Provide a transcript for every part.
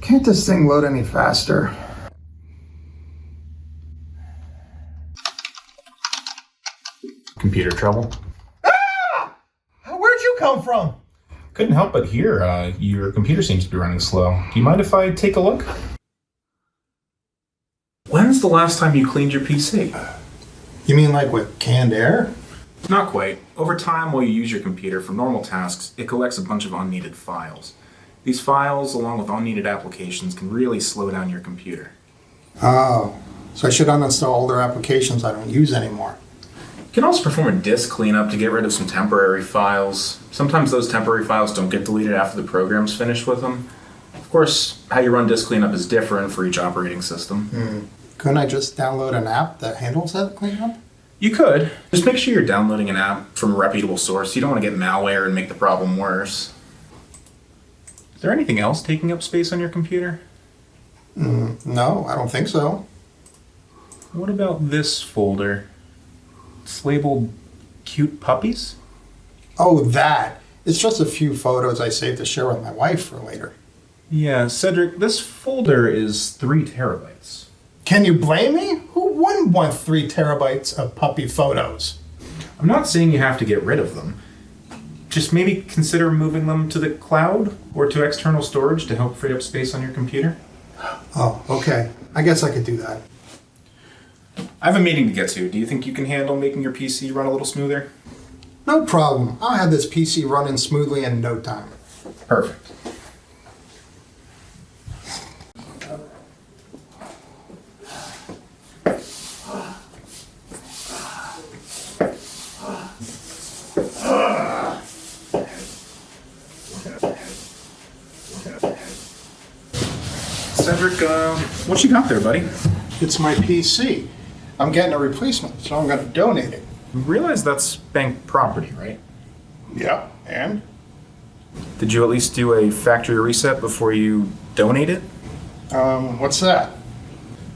Can't this thing load any faster? Computer trouble? Ah! Where'd you come from? Couldn't help but hear your computer seems to be running slow. Do you mind if I take a look? When's the last time you cleaned your PC? You mean like with canned air? Not quite. Over time, while you use your computer for normal tasks, it collects a bunch of unneeded files. These files, along with unneeded applications, can really slow down your computer. Oh, so I should uninstall older applications I don't use anymore. You can also perform a disk cleanup to get rid of some temporary files. Sometimes those temporary files don't get deleted after the program's finished with them. Of course, how you run disk cleanup is different for each operating system. Couldn't I just download an app that handles that cleanup? You could. Just make sure you're downloading an app from a reputable source. You don't want to get malware and make the problem worse. Is there anything else taking up space on your computer? No, I don't think so. What about this folder? It's labeled Cute Puppies? Oh, that. It's just a few photos I saved to share with my wife for later. Yeah, Cedrick, this folder is 3 terabytes. Can you blame me? Who wouldn't want 3 terabytes of puppy photos? I'm not saying you have to get rid of them. Just maybe consider moving them to the cloud or to external storage to help free up space on your computer. Oh, okay. I guess I could do that. I have a meeting to get to. Do you think you can handle making your PC run a little smoother? No problem. I'll have this PC running smoothly in no time. Perfect. Cedrick, what you got there, buddy? It's my PC. I'm getting a replacement, so I'm going to donate it. You realize that's bank property, right? Yeah, and? Did you at least do a factory reset before you donate it? What's that?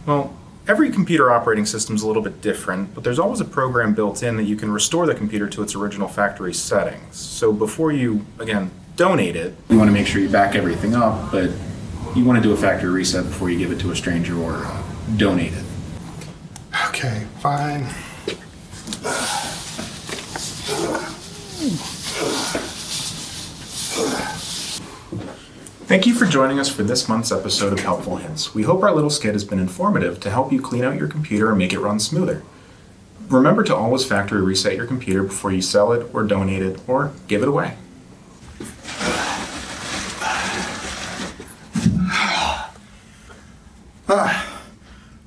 Well, every computer operating system's a little bit different, but there's always a program built in that you can restore the computer to its original factory settings. So before you, again, donate it, you want to make sure you back everything up, but you want to do a factory reset before you give it to a stranger or donate it. Okay, fine. Thank you for joining us for this month's episode of Helpful Hints. We hope our little skit has been informative to help you clean out your computer and make it run smoother. Remember to always factory reset your computer before you sell it or donate it or give it away.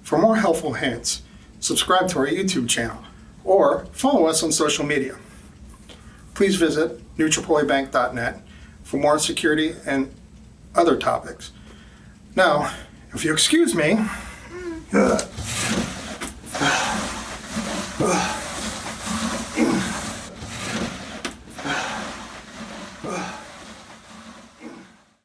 For more helpful hints, subscribe to our YouTube channel or follow us on social media. Please visit newchipolebank.net for more security and other topics. Now, if you excuse me.